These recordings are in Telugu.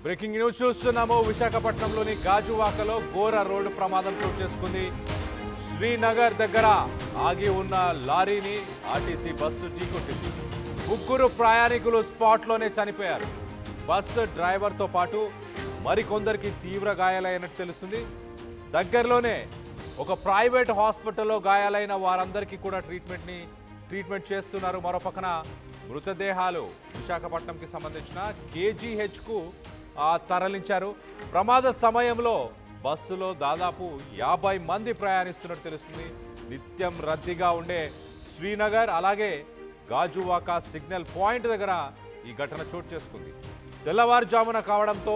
బ్రేకింగ్ న్యూస్ చూస్తున్నాము. విశాఖపట్నంలోని గాజువాకలో ఘోర రోడ్డు ప్రమాదం చోటు చేసుకుంది. శ్రీనగర్ దగ్గర ఆగి ఉన్న లారీని ఆర్టీసీ బస్సు ఢీకొట్టింది. ముగ్గురు ప్రయాణికులు స్పాట్లోనే చనిపోయారు. బస్సు డ్రైవర్తో పాటు మరికొందరికి తీవ్ర గాయాలైనట్టు తెలుస్తుంది. దగ్గరలోనే ఒక ప్రైవేట్ హాస్పిటల్లో గాయాలైన వారందరికీ కూడా ట్రీట్మెంట్ చేస్తున్నారు. మరో పక్కన మృతదేహాలు విశాఖపట్నంకి సంబంధించిన కేజీహెచ్కు తరలించారు. ప్రమాద సమయంలో బస్సులో దాదాపు 50 మంది ప్రయాణిస్తున్నట్టు తెలుస్తుంది. నిత్యం రద్దీగా ఉండే శ్రీనగర్ అలాగే గాజువాక సిగ్నల్ పాయింట్ దగ్గర ఈ ఘటన చోటు చేసుకుంది. తెల్లవారుజామున కావడంతో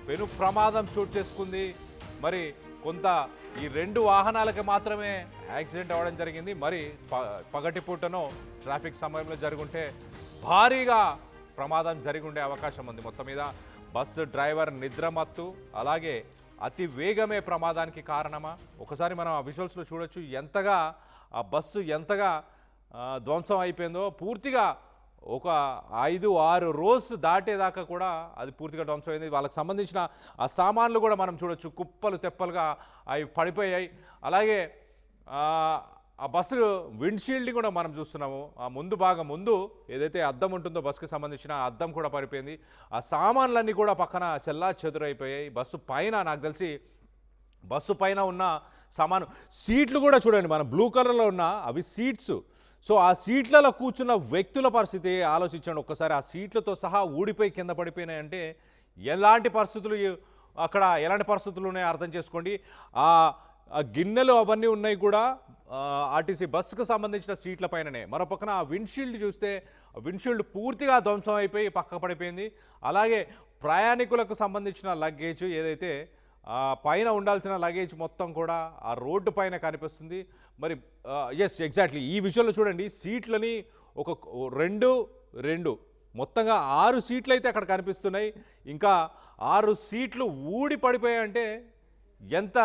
పెను ప్రమాదం చోటు చేసుకుంది. మరి కొంత ఈ 2 వాహనాలకి మాత్రమే యాక్సిడెంట్ అవ్వడం జరిగింది. మరి పగటిపూటనో ట్రాఫిక్ సమయంలో జరుగుంటే భారీగా ప్రమాదం జరిగి ఉండే అవకాశం ఉంది. మొత్తం మీద బస్సు డ్రైవర్ నిద్రమత్తు అలాగే అతి వేగమే ప్రమాదానికి కారణమా? ఒకసారి మనం ఆ విజువల్స్లో చూడొచ్చు ఎంతగా ఆ బస్సు ఎంతగా ధ్వంసం అయిపోయిందో. పూర్తిగా ఒక 5-6 రోజు దాటేదాకా కూడా అది పూర్తిగా ధ్వంసం అయింది. వాళ్ళకి సంబంధించిన ఆ సామాన్లు కూడా మనం చూడొచ్చు, కుప్పలు తెప్పలుగా అవి పడిపోయాయి. అలాగే ఆ బస్సు విండ్షీల్డ్ కూడా మనం చూస్తున్నాము. ఆ ముందు ఏదైతే అద్దం ఉంటుందో బస్సుకి సంబంధించిన ఆ అద్దం కూడా పడిపోయింది. ఆ సామాన్లన్నీ కూడా పక్కన చెల్లా చెదురైపోయాయి. బస్సు పైన నాకు తెలిసి బస్సు పైన ఉన్న సామాను సీట్లు కూడా చూడండి, మన బ్లూ కలర్లో ఉన్న అవి సీట్స్. సో ఆ సీట్లలో కూర్చున్న వ్యక్తుల పరిస్థితి ఆలోచించండి ఒక్కసారి. ఆ సీట్లతో సహా ఊడిపోయి కింద పడిపోయినాయంటే ఎలాంటి పరిస్థితులు ఉన్నాయో అర్థం చేసుకోండి. ఆ గిన్నెలు అవన్నీ ఉన్నాయి కూడా ఆర్టీసీ బస్సుకు సంబంధించిన సీట్ల పైననే. మరో పక్కన ఆ విండ్షీల్డ్ చూస్తే విండ్షీల్డ్ పూర్తిగా ధ్వంసం అయిపోయి పక్క పడిపోయింది. అలాగే ప్రయాణికులకు సంబంధించిన లగేజ్ ఏదైతే పైన ఉండాల్సిన లగేజ్ మొత్తం కూడా ఆ రోడ్డు పైన కనిపిస్తుంది. మరి ఎగ్జాక్ట్లీ ఈ విషయంలో చూడండి, సీట్లని ఒక 2 మొత్తంగా 6 సీట్లు అయితే అక్కడ కనిపిస్తున్నాయి. ఇంకా 6 సీట్లు ఊడి పడిపోయాయంటే ఎంత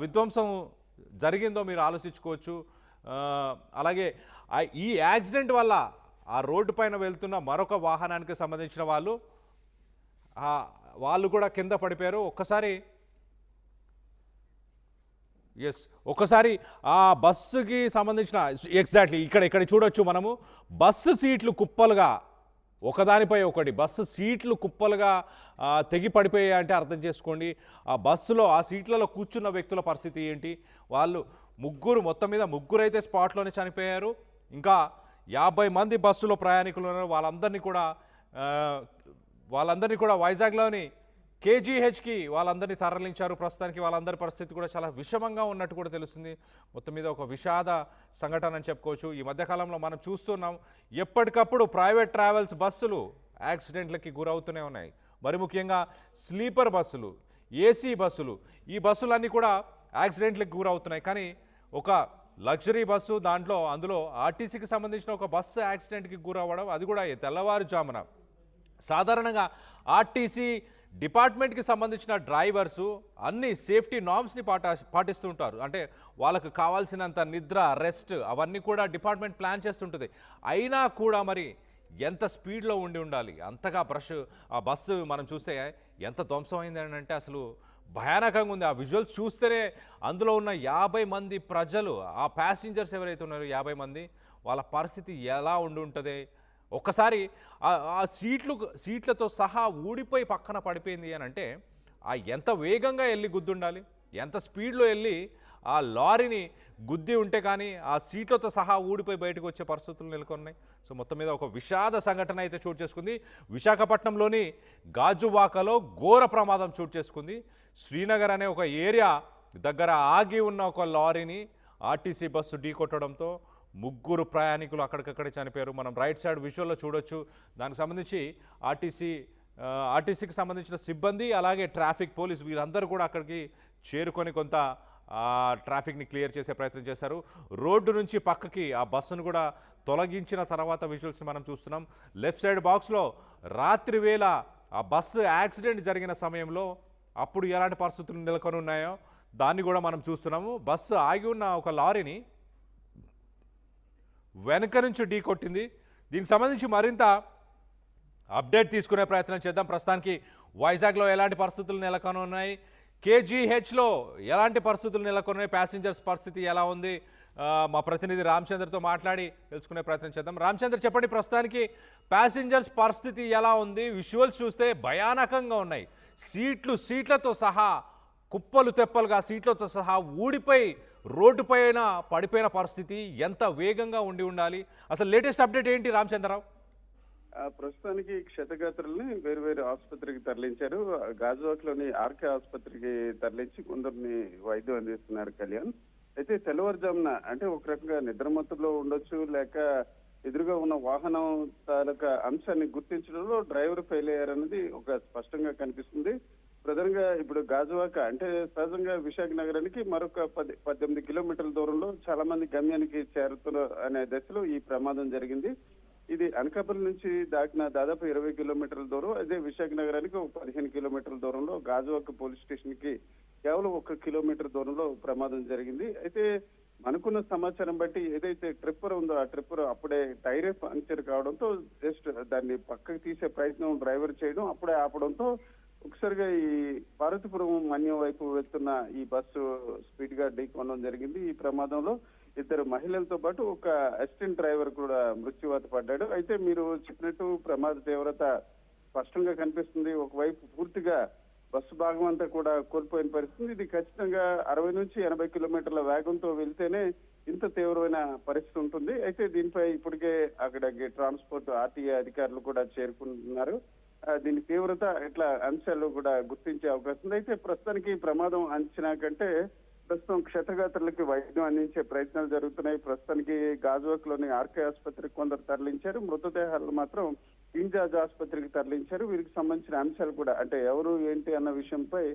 విధ్వంసం జరిగిందో మీరు ఆలోచించుకోవచ్చు. అలాగే ఈ యాక్సిడెంట్ వల్ల ఆ రోడ్డు పైన వెళ్తున్న మరొక వాహనానికి సంబంధించిన వాళ్ళు కూడా కింద పడిపోయారు. ఒకసారి ఆ బస్సుకి సంబంధించిన ఎగ్జాక్ట్లీ ఇక్కడ చూడొచ్చు మనము. బస్సు సీట్లు కుప్పలుగా ఒకదానిపై ఒకటి బస్సు సీట్లు కుప్పలుగా తెగి పడిపోయాయి అంటే అర్థం చేసుకోండి. ఆ బస్సులో ఆ సీట్లలో కూర్చున్న వ్యక్తుల పరిస్థితి ఏంటి? వాళ్ళు మొత్తం మీద ముగ్గురైతే స్పాట్లోనే చనిపోయారు. ఇంకా 50 మంది బస్సులో ప్రయాణికులు ఉన్నారు. వాళ్ళందరినీ కూడా వైజాగ్లోని కేజీహెచ్కి వాళ్ళందరినీ తరలించారు. ప్రస్తుతానికి వాళ్ళందరి పరిస్థితి కూడా చాలా విషమంగా ఉన్నట్టు కూడా తెలుస్తుంది. మొత్తం మీద ఒక విషాద సంఘటన అని చెప్పుకోవచ్చు. ఈ మధ్యకాలంలో మనం చూస్తున్నాం ఎప్పటికప్పుడు ప్రైవేట్ ట్రావెల్స్ బస్సులు యాక్సిడెంట్లకి గురవుతూనే ఉన్నాయి. మరి ముఖ్యంగా స్లీపర్ బస్సులు, ఏసీ బస్సులు, ఈ బస్సులన్నీ కూడా యాక్సిడెంట్లకు గురవుతున్నాయి. కానీ ఒక లగ్జరీ బస్సు అందులో ఆర్టీసీకి సంబంధించిన ఒక బస్సు యాక్సిడెంట్కి గురవ్వడం, అది కూడా తెల్లవారుజామున. సాధారణంగా ఆర్టీసీ డిపార్ట్మెంట్కి సంబంధించిన డ్రైవర్సు అన్ని సేఫ్టీ నార్మ్స్ని పాటిస్తూ ఉంటారు. అంటే వాళ్ళకు కావాల్సినంత నిద్ర, రెస్ట్ అవన్నీ కూడా డిపార్ట్మెంట్ ప్లాన్ చేస్తుంటుంది. అయినా కూడా మరి ఎంత స్పీడ్లో ఉండాలి, అంతగా ఆ బస్సు మనం చూస్తే ఎంత ధ్వంసం అయింది అని అంటే అసలు భయానకంగా ఉంది. ఆ విజువల్స్ చూస్తేనే అందులో ఉన్న 50 మంది ప్రజలు, ఆ ప్యాసింజర్స్ ఎవరైతే ఉన్నారో 50 మంది, వాళ్ళ పరిస్థితి ఎలా ఉంటుంది ఒక్కసారి. ఆ సీట్లతో సహా ఊడిపోయి పక్కన పడిపోయింది అని అంటే ఎంత వేగంగా వెళ్ళి గుద్దుండాలి, ఎంత స్పీడ్లో వెళ్ళి ఆ లారీని గుద్ది ఉంటే కానీ ఆ సీట్లతో సహా ఊడిపోయి బయటకు వచ్చే పరిస్థితులు నెలకొన్నాయి. సో మొత్తం మీద ఒక విషాద సంఘటన అయితే చోటు చేసుకుంది. విశాఖపట్నంలోని గాజువాకలో ఘోర ప్రమాదం చోటు చేసుకుంది. శ్రీనగర్ అనే ఒక ఏరియా దగ్గర ఆగి ఉన్న ఒక లారీని ఆర్టీసీ బస్సు ఢీకొట్టడంతో ముగ్గురు ప్రయాణికులు అక్కడికక్కడే చనిపోయారు. మనం రైట్ సైడ్ విజువల్లో చూడొచ్చు. దానికి సంబంధించి ఆర్టీసీకి సంబంధించిన సిబ్బంది అలాగే ట్రాఫిక్ పోలీస్ వీరందరూ కూడా అక్కడికి చేరుకొని కొంత ట్రాఫిక్ని క్లియర్ చేసే ప్రయత్నం చేశారు. రోడ్డు నుంచి పక్కకి ఆ బస్సును కూడా తొలగించిన తర్వాత విజువల్స్ని మనం చూస్తున్నాం. లెఫ్ట్ సైడ్ బాక్స్లో రాత్రి వేళ ఆ బస్సు యాక్సిడెంట్ జరిగిన సమయంలో అప్పుడు ఎలాంటి పరిస్థితులు నెలకొని ఉన్నాయో దాన్ని కూడా మనం చూస్తున్నాము. బస్సు ఆగి ఉన్న ఒక లారీని వెనక నుంచి ఢీకొట్టింది. దీనికి సంబంధించి మరింత అప్డేట్ తీసుకునే ప్రయత్నం చేద్దాం. ప్రస్తుతానికి వైజాగ్లో ఎలాంటి పరిస్థితులు నెలకొనున్నాయి, కేజీహెచ్లో ఎలాంటి పరిస్థితులు నెలకొన్నాయి, ప్యాసింజర్స్ పరిస్థితి ఎలా ఉంది, మా ప్రతినిధి రామచంద్రతో మాట్లాడి తెలుసుకునే ప్రయత్నం చేద్దాం. రామచంద్ర, చెప్పండి, ప్రస్తుతానికి ప్యాసింజర్స్ పరిస్థితి ఎలా ఉంది? విజువల్స్ చూస్తే భయానకంగా ఉన్నాయి. సీట్లతో సహా కుప్పలు తెప్పలుగా సీట్లతో సహా ఊడిపోయి రోడ్డుపైన పడిపోయిన పరిస్థితి. ఎంత వేగంగా ఉండాలి? అసలు లేటెస్ట్ అప్డేట్ ఏంటి రామచంద్రరావు? ప్రస్తుతానికి క్షతగాత్రుల్ని వేరు ఆసుపత్రికి తరలించారు. గాజువాక్లోని ఆర్కే ఆసుపత్రికి తరలించి కొందరిని వైద్యం అందిస్తున్నారు కళ్యాణ్. అయితే తెల్లవారుజామున అంటే ఒక రకంగా నిద్రమత్తులో ఉండొచ్చు, లేక ఎదురుగా ఉన్న వాహనం తాలూకా అంశాన్ని గుర్తించడంలో డ్రైవర్ ఫెయిల్ అయ్యారన్నది ఒక స్పష్టంగా కనిపిస్తుంది. ప్రధానంగా ఇప్పుడు గాజువాక అంటే సహజంగా విశాఖ నగరానికి మరొక 18 కిలోమీటర్ల దూరంలో చాలా మంది గమ్యానికి చేరుతున్నారు అనే దశలో ఈ ప్రమాదం జరిగింది. ఇది అనకాపల్లి నుంచి దాటిన దాదాపు 20 కిలోమీటర్ల దూరం. అదే విశాఖ నగరానికి ఒక 15 కిలోమీటర్ల దూరంలో గాజువాక పోలీస్ స్టేషన్ కి కేవలం 1 కిలోమీటర్ దూరంలో ప్రమాదం జరిగింది. అయితే మనకున్న సమాచారం బట్టి ఏదైతే ట్రిప్పర్ ఉందో ఆ ట్రిప్పర్ అప్పుడే టైరే పంక్చర్ కావడంతో జస్ట్ దాన్ని పక్కకు తీసే ప్రయత్నం డ్రైవర్ చేయడం, అప్పుడే ఆపడంతో ఒకసారిగా ఈ పార్వతీపురం మన్యం వైపు వెళ్తున్న ఈ బస్సు స్పీడ్ గా ఢీకొనడం జరిగింది. ఈ ప్రమాదంలో 2 మహిళలతో పాటు ఒక అసిస్టెంట్ డ్రైవర్ కూడా మృత్యువాత పడ్డాడు. అయితే మీరు చెప్పినట్టు ప్రమాద తీవ్రత స్పష్టంగా కనిపిస్తుంది. ఒకవైపు పూర్తిగా బస్సు భాగం అంతా కూడా కోల్పోయిన పరిస్థితి. ఇది ఖచ్చితంగా 60 నుంచి 80 కిలోమీటర్ల వేగంతో వెళ్తేనే ఇంత తీవ్రమైన పరిస్థితి ఉంటుంది. అయితే దీనిపై ఇప్పటికే అక్కడికి ట్రాన్స్పోర్ట్ ఆర్టీఏ అధికారులు కూడా చేరుకుంటున్నారు. దీని తీవ్రత ఇట్లా అంశాలు కూడా గుర్తించే అవకాశం ఉంది. అయితే ప్రస్తుతానికి ప్రమాదం అంచనా కంటే ప్రస్తుతం క్షతగాత్రులకి వైద్యం అందించే ప్రయత్నాలు జరుగుతున్నాయి. ప్రస్తుతానికి గాజువాక్ లోని ఆర్కే ఆసుపత్రికి కొందరు తరలించారు. మృతదేహాలు మాత్రం ఇంజాజ్ ఆసుపత్రికి తరలించారు. వీరికి సంబంధించిన అంశాలు కూడా అంటే ఎవరు ఏంటి అన్న విషయంపై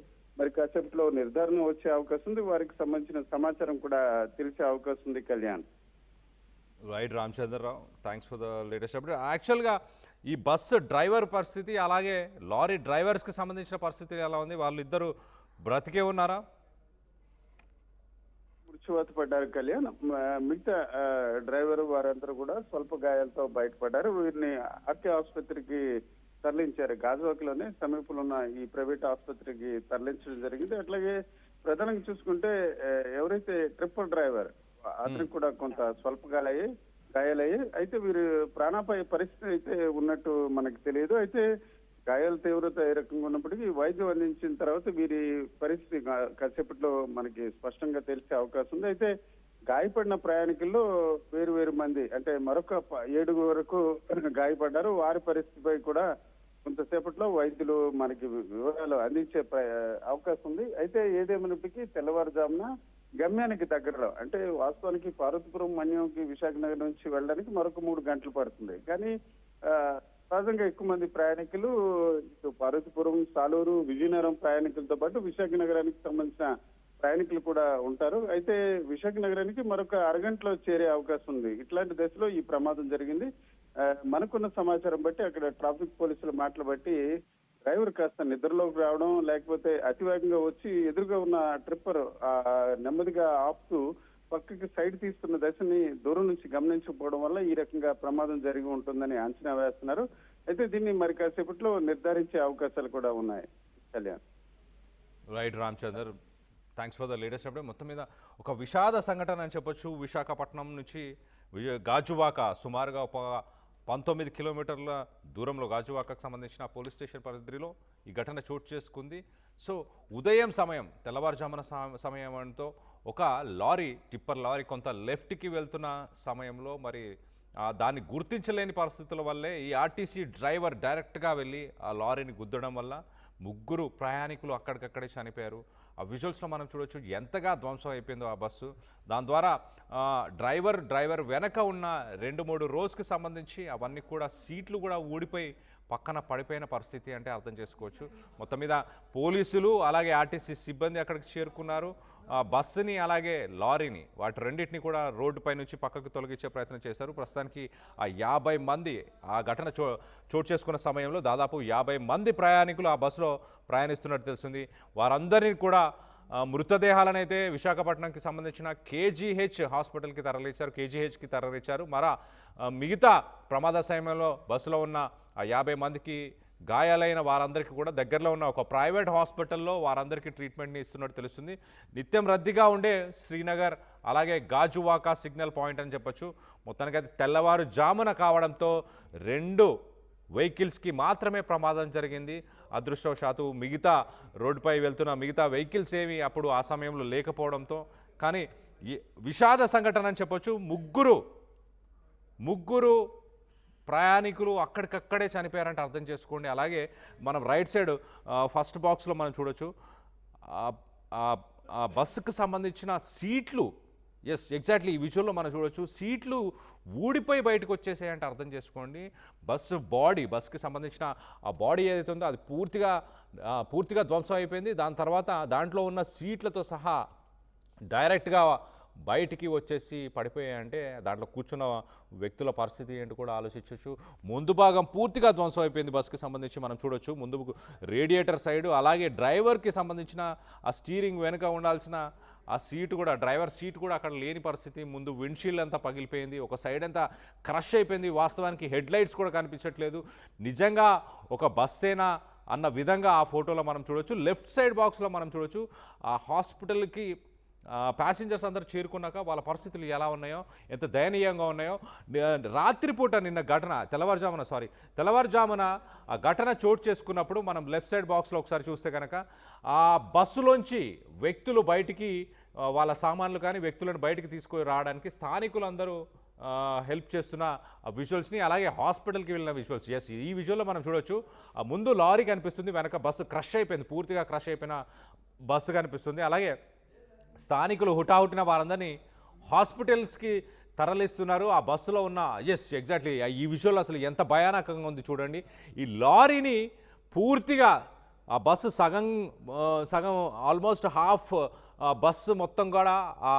మరి కాసేపట్లో నిర్ధారణ వచ్చే అవకాశం ఉంది. వారికి సంబంధించిన సమాచారం కూడా తెలిసే అవకాశం ఉంది Kalyan. Right Ramachandrarao, thanks for the latest update. యాక్చువల్గా ఈ బస్సు డ్రైవర్ పరిస్థితి, అలాగే లారీ డ్రైవర్స్కి సంబంధించిన పరిస్థితి ఎలా ఉంది? వాళ్ళు ఇద్దరు బ్రతికే ఉన్నారా? మృత్యువాత పడ్డారు కళ్యాణ్. మిగతా డ్రైవర్ వారందరూ కూడా స్వల్ప గాయాలతో బయటపడ్డారు. వీరిని ఆర్కే ఆసుపత్రికి తరలించారు. గాజువాక్ లోనే సమీపంలో ఉన్న ఈ ప్రైవేట్ ఆసుపత్రికి తరలించడం జరిగింది. అట్లాగే ప్రధానంగా చూసుకుంటే ఎవరైతే ట్రిప్పర్ డ్రైవర్ అతనికి కూడా కొంత స్వల్ప గాయాలయ్యాయి. అయితే వీరు ప్రాణాపాయ పరిస్థితి అయితే ఉన్నట్టు మనకు తెలియదు. అయితే గాయాల తీవ్రత ఏ రకంగా ఉన్నప్పటికీ వైద్యం అందించిన తర్వాత వీరి పరిస్థితి కాసేపట్లో మనకి స్పష్టంగా తెలిసే అవకాశం ఉంది. అయితే గాయపడిన ప్రయాణికుల్లో వేరు మంది అంటే మరొక 7 వరకు గాయపడ్డారు. వారి పరిస్థితిపై కూడా కొంతసేపట్లో వైద్యులు మనకి వివరాలు అందించే అవకాశం ఉంది. అయితే ఏదేమైనప్పటికీ తెల్లవారుజామున గమ్యానికి దగ్గరలో అంటే వాస్తవానికి పార్వతీపురం మన్యంకి విశాఖ నగరం నుంచి వెళ్ళడానికి మరొక 3 గంటలు పడుతుంది. కానీ సహజంగా ఎక్కువ మంది ప్రయాణికులు ఇటు పార్వతీపురం, సాలూరు, విజయనగరం ప్రయాణికులతో పాటు విశాఖ నగరానికి సంబంధించిన ప్రయాణికులు కూడా ఉంటారు. అయితే విశాఖ నగరానికి మరొక అరగంటలో చేరే అవకాశం ఉంది. ఇట్లాంటి దశలో ఈ ప్రమాదం జరిగింది. మనకున్న సమాచారం బట్టి అక్కడ ట్రాఫిక్ పోలీసుల మాటలు బట్టి డ్రైవర్ కాస్త నిద్రలోకి రావడం, లేకపోతే అతివేగంగా వచ్చి ఎదురుగా ఉన్న ట్రిప్పర్ నెమ్మదిగా ఆపుతూ పక్కకి సైడ్ తీస్తున్న దశని దూరం నుంచి గమనించకపోవడం వల్ల ఈ రకంగా ప్రమాదం జరిగి ఉంటుందని అంచనా వేస్తున్నారు. అయితే దీన్ని మరి కాసేపట్లో నిర్ధారించే అవకాశాలు కూడా ఉన్నాయి Kalyan. Right Ramachander, thanks for the latest update. మొత్తం మీద ఒక విషాద సంఘటన అని చెప్పొచ్చు. విశాఖపట్నం నుంచి గాజువాక సుమారుగా ఒక 19 కిలోమీటర్ల దూరంలో గాజువాకకు సంబంధించిన పోలీస్ స్టేషన్ పరిధిలో ఈ ఘటన చోటు చేసుకుంది. సో ఉదయం తెల్లవారుజామున సమయంతో ఒక టిప్పర్ లారీ కొంత లెఫ్ట్కి వెళ్తున్న సమయంలో మరి దాన్ని గుర్తించలేని పరిస్థితుల వల్లే ఈ ఆర్టీసీ డ్రైవర్ డైరెక్ట్గా వెళ్ళి ఆ లారీని గుద్దడం వల్ల 3 ప్రయాణికులు అక్కడికక్కడే చనిపోయారు. ఆ విజువల్స్లో మనం చూడొచ్చు ఎంతగా ధ్వంసం అయిపోయిందో ఆ బస్సు. దాని ద్వారా డ్రైవర్ వెనక ఉన్న 2-3 రోస్కి సంబంధించి అవన్నీ కూడా సీట్లు కూడా ఊడిపోయి పక్కన పడిపోయిన పరిస్థితి అంటే అర్థం చేసుకోవచ్చు. మొత్తం మీద పోలీసులు అలాగే ఆర్టీసీ సిబ్బంది అక్కడికి చేరుకున్నారు. బస్సుని అలాగే లారీని వాటి రెండింటిని కూడా రోడ్డుపై నుంచి పక్కకు తొలగించే ప్రయత్నం చేశారు. ప్రస్తుతానికి ఆ 50 మంది ఆ ఘటన చోటు చేసుకున్న సమయంలో దాదాపు 50 మంది ప్రయాణికులు ఆ బస్సులో ప్రయాణిస్తున్నట్టు తెలుస్తుంది. వారందరినీ కూడా మృతదేహాలను అయితే విశాఖపట్నంకి సంబంధించిన కేజీహెచ్ హాస్పిటల్కి తరలించారు. మిగతా ప్రమాద సమయంలో బస్సులో ఉన్న ఆ 50 మందికి గాయాలైన వారందరికీ కూడా దగ్గరలో ఉన్న ఒక ప్రైవేట్ హాస్పిటల్లో వారందరికీ ట్రీట్మెంట్ని ఇస్తున్నట్టు తెలుస్తుంది. నిత్యం రద్దీగా ఉండే శ్రీనగర్ అలాగే గాజువాక సిగ్నల్ పాయింట్ అని చెప్పొచ్చు. మొత్తానికైతే తెల్లవారుజామున కావడంతో 2 వెహికల్స్కి మాత్రమే ప్రమాదం జరిగింది. అదృష్టవశాత్తు మిగతా రోడ్డుపై వెళ్తున్న మిగతా వెహికల్స్ ఏమి అప్పుడు ఆ సమయంలో లేకపోవడంతో, కానీ విషాద సంఘటన అని చెప్పొచ్చు. ముగ్గురు ప్రయాణికులు అక్కడికక్కడే చనిపోయారంటే అర్థం చేసుకోండి. అలాగే మనం రైట్ సైడ్ ఫస్ట్ బాక్స్లో మనం చూడొచ్చు ఆ బస్సుకు సంబంధించిన సీట్లు. ఎస్, ఎగ్జాక్ట్లీ ఈ విజువల్లో మనం చూడొచ్చు సీట్లు ఊడిపోయి బయటకు వచ్చేసాయంటే అర్థం చేసుకోండి. బస్సుకి సంబంధించిన ఆ బాడీ ఏదైతే ఉందో అది పూర్తిగా ధ్వంసం అయిపోయింది. దాని తర్వాత దాంట్లో ఉన్న సీట్లతో సహా డైరెక్ట్గా బయటికి వచ్చేసి పడిపోయాయంటే దాంట్లో కూర్చున్న వ్యక్తుల పరిస్థితి ఏంటి కూడా ఆలోచించవచ్చు. ముందు భాగం పూర్తిగా ధ్వంసం అయిపోయింది బస్సుకి సంబంధించి మనం చూడొచ్చు. ముందు రేడియేటర్ సైడు, అలాగే డ్రైవర్కి సంబంధించిన ఆ స్టీరింగ్ వెనుక ఉండాల్సిన ఆ సీటు కూడా, డ్రైవర్ సీట్ కూడా అక్కడ లేని పరిస్థితి. ముందు విండ్షీల్డ్ అంతా పగిలిపోయింది, ఒక సైడ్ అంతా క్రష్ అయిపోయింది. వాస్తవానికి హెడ్ లైట్స్ కూడా కనిపించట్లేదు. నిజంగా ఒక బస్సేనా అన్న విధంగా ఆ ఫోటోలో మనం చూడొచ్చు. లెఫ్ట్ సైడ్ బాక్స్లో మనం చూడొచ్చు ఆ హాస్పిటల్కి ప్యాసింజర్స్ అందరూ చేరుకున్నాక వాళ్ళ పరిస్థితులు ఎలా ఉన్నాయో, ఎంత దయనీయంగా ఉన్నాయో. రాత్రిపూట నిన్న ఘటన తెల్లవారుజామున ఆ ఘటన చోటు చేసుకున్నప్పుడు మనం లెఫ్ట్ సైడ్ బాక్స్లో ఒకసారి చూస్తే కనుక ఆ బస్సులోంచి వ్యక్తులు బయటికి వాళ్ళ సామాన్లు కానీ వ్యక్తులను బయటికి తీసుకొని రావడానికి స్థానికులందరూ హెల్ప్ చేస్తున్న విజువల్స్ని, అలాగే హాస్పిటల్కి వెళ్ళిన విజువల్స్. ఎస్, ఈ విజువల్లో మనం చూడొచ్చు ఆ ముందు లారీ కనిపిస్తుంది, వెనక బస్సు క్రష్ అయిపోయింది, పూర్తిగా క్రష్ అయిపోయిన బస్సు కనిపిస్తుంది. అలాగే స్థానికులు హుటాహుటిన వారందరినీ హాస్పిటల్స్కి తరలిస్తున్నారు. ఆ బస్సులో ఉన్న ఎగ్జాక్ట్లీ ఈ విజువల్ అసలు ఎంత భయానకంగా ఉంది చూడండి. ఈ లారీని పూర్తిగా ఆ బస్సు సగం ఆల్మోస్ట్ హాఫ్ బస్సు మొత్తం కూడా ఆ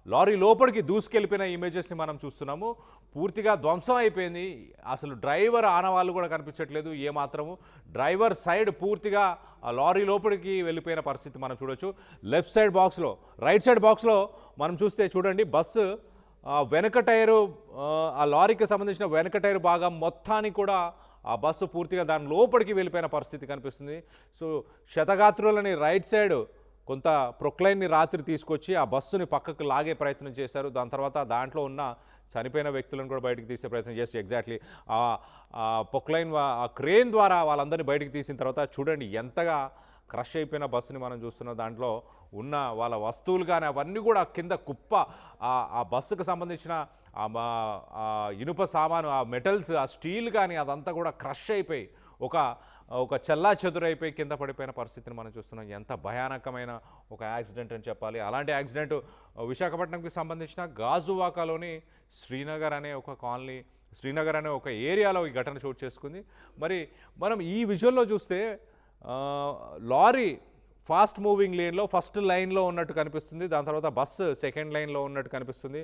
లారీ లోపలికి దూసుకెళ్ళిపోయిన ఇమేజెస్ని మనం చూస్తున్నాము. పూర్తిగా ధ్వంసం అయిపోయింది. అసలు డ్రైవర్ ఆనవాళ్ళు కూడా కనిపించట్లేదు ఏమాత్రము. డ్రైవర్ సైడ్ పూర్తిగా ఆ లారీ లోపలికి వెళ్ళిపోయిన పరిస్థితి మనం చూడొచ్చు. రైట్ సైడ్ బాక్స్లో మనం చూస్తే చూడండి బస్సు వెనక టైరు, ఆ లారీకి సంబంధించిన వెనక టైరు భాగం మొత్తానికి కూడా ఆ బస్సు పూర్తిగా దాని లోపలికి వెళ్ళిపోయిన పరిస్థితి కనిపిస్తుంది. సో క్షతగాత్రులని రైట్ సైడ్ కొంత ప్రొక్లైన్ని రాత్రి తీసుకొచ్చి ఆ బస్సుని పక్కకు లాగే ప్రయత్నం చేశారు. దాని తర్వాత దాంట్లో ఉన్న చనిపోయిన వ్యక్తులను కూడా బయటికి తీసే ప్రయత్నం చేసి ఎగ్జాక్ట్లీ ఆ ప్రొక్లైన్ ఆ క్రేన్ ద్వారా వాళ్ళందరినీ బయటికి తీసిన తర్వాత చూడండి ఎంతగా క్రష్ అయిపోయిన బస్సుని మనం చూస్తున్నాం. దాంట్లో ఉన్న వాళ్ళ వస్తువులు కానీ అవన్నీ కూడా కింద కుప్ప, ఆ బస్సుకు సంబంధించిన ఇనుప సామాను, ఆ మెటల్స్, ఆ స్టీల్ కానీ అదంతా కూడా క్రష్ అయిపోయి ఒక చెల్లా చెదురైపోయి కింద పడిపోయిన పరిస్థితిని మనం చూస్తున్నాం. ఎంత భయానకమైన ఒక యాక్సిడెంట్ అని చెప్పాలి. అలాంటి యాక్సిడెంట్ విశాఖపట్నంకి సంబంధించిన గాజువాకలోని శ్రీనగర్ అనే ఒక ఏరియాలో ఈ ఘటన చోటు చేసుకుంది. మరి మనం ఈ విజువల్లో చూస్తే లారీ ఫాస్ట్ మూవింగ్ లేన్లో ఫస్ట్ లైన్లో ఉన్నట్టు కనిపిస్తుంది. దాని తర్వాత బస్సు సెకండ్ లైన్లో ఉన్నట్టు కనిపిస్తుంది.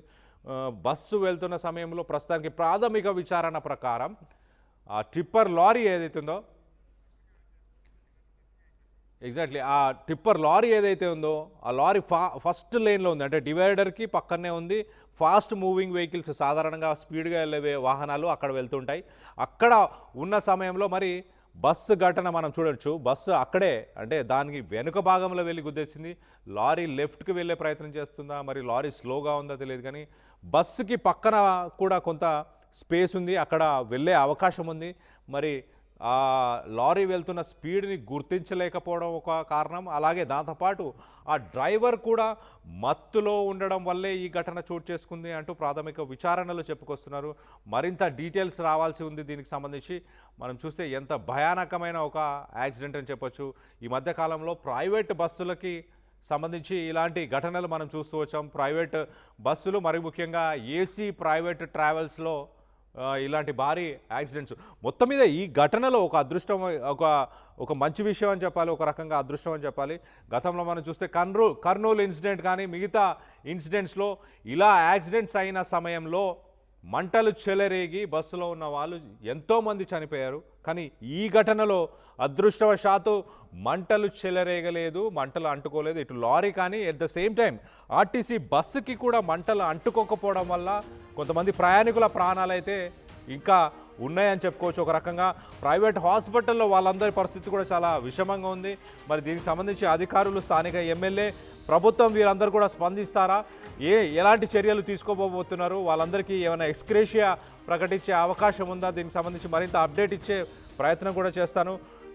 బస్సు వెళ్తున్న సమయంలో ప్రస్తుతానికి ప్రాథమిక విచారణ ప్రకారం ఆ టిప్పర్ లారీ ఏదైతే ఉందో ఆ టిప్పర్ లారీ ఏదైతే ఉందో ఆ లారీ ఫస్ట్ లేన్లో ఉంది, అంటే డివైడర్కి పక్కనే ఉంది. ఫాస్ట్ మూవింగ్ వెహికల్స్ సాధారణంగా స్పీడ్గా వెళ్ళే వాహనాలు అక్కడ వెళ్తుంటాయి. అక్కడ ఉన్న సమయంలో మరి బస్సు ఘటన మనం చూడొచ్చు. బస్సు అక్కడే, అంటే దానికి వెనుక భాగంలో వెళ్ళి గుద్దేసింది. లారీ లెఫ్ట్కి వెళ్ళే ప్రయత్నం చేస్తుందా, మరి లారీ స్లోగా ఉందా తెలియదు, కానీ బస్సుకి పక్కన కూడా కొంత స్పేస్ ఉంది, అక్కడ వెళ్ళే అవకాశం ఉంది. మరి ఆ లారీ వెళ్తున్న స్పీడ్ని గుర్తించలేకపోవడం ఒక కారణం. అలాగే దాంతోపాటు ఆ డ్రైవర్ కూడా మత్తులో ఉండడం వల్లే ఈ ఘటన చోటు చేసుకుంది అంటూ ప్రాథమిక విచారణలో చెప్పుకొస్తున్నారు. మరింత డీటెయిల్స్ రావాల్సి ఉంది దీనికి సంబంధించి. మనం చూస్తే ఎంత భయానకమైన ఒక యాక్సిడెంట్ అని చెప్పొచ్చు. ఈ మధ్యకాలంలో ప్రైవేట్ బస్సులకి సంబంధించి ఇలాంటి ఘటనలు మనం చూస్తూ వచ్చాం. ప్రైవేట్ బస్సులు, మరి ముఖ్యంగా ఏసీ ప్రైవేట్ ట్రావెల్స్లో ఇలాంటి భారీ యాక్సిడెంట్స్. మొత్తం మీద ఈ ఘటనలో ఒక మంచి విషయం అని చెప్పాలి, ఒక రకంగా అదృష్టం అని చెప్పాలి. గతంలో మనం చూస్తే కర్నూలు ఇన్సిడెంట్ కానీ మిగతా ఇన్సిడెంట్స్లో ఇలా యాక్సిడెంట్స్ అయిన సమయంలో మంటలు చెలరేగి బస్సులో ఉన్న వాళ్ళు ఎంతోమంది చనిపోయారు. కానీ ఈ ఘటనలో అదృష్టవశాత్తు మంటలు చెలరేగలేదు, మంటలు అంటుకోలేదు ఇటు లారీ కానీ. At the same time RTC బస్సుకి కూడా మంటలు అంటుకోకపోవడం వల్ల కొంతమంది ప్రయాణికుల ప్రాణాలైతే ఇంకా ఉన్నాయని చెప్పుకోవచ్చు. ఒక రకంగా ప్రైవేట్ హాస్పిటల్లో వాళ్ళందరి పరిస్థితి కూడా చాలా విషమంగా ఉంది. మరి దీనికి సంబంధించి అధికారులు, స్థానిక ఎమ్మెల్యే, ప్రభుత్వం వీరందరూ కూడా స్పందిస్తారా? ఎలాంటి చర్యలు తీసుకోబోతున్నారు? వాళ్ళందరికీ ఏమైనా ఎక్స్గ్రేషియా ప్రకటించే అవకాశం ఉందా? దీనికి సంబంధించి మరింత అప్డేట్ ఇచ్చే ప్రయత్నం కూడా చేస్తాను.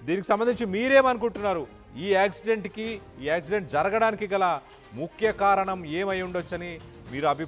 దీనికి సంబంధించి మీరేమనుకుంటున్నారు? ఈ యాక్సిడెంట్ జరగడానికి గల ముఖ్య కారణం ఏమై ఉండొచ్చని మీరు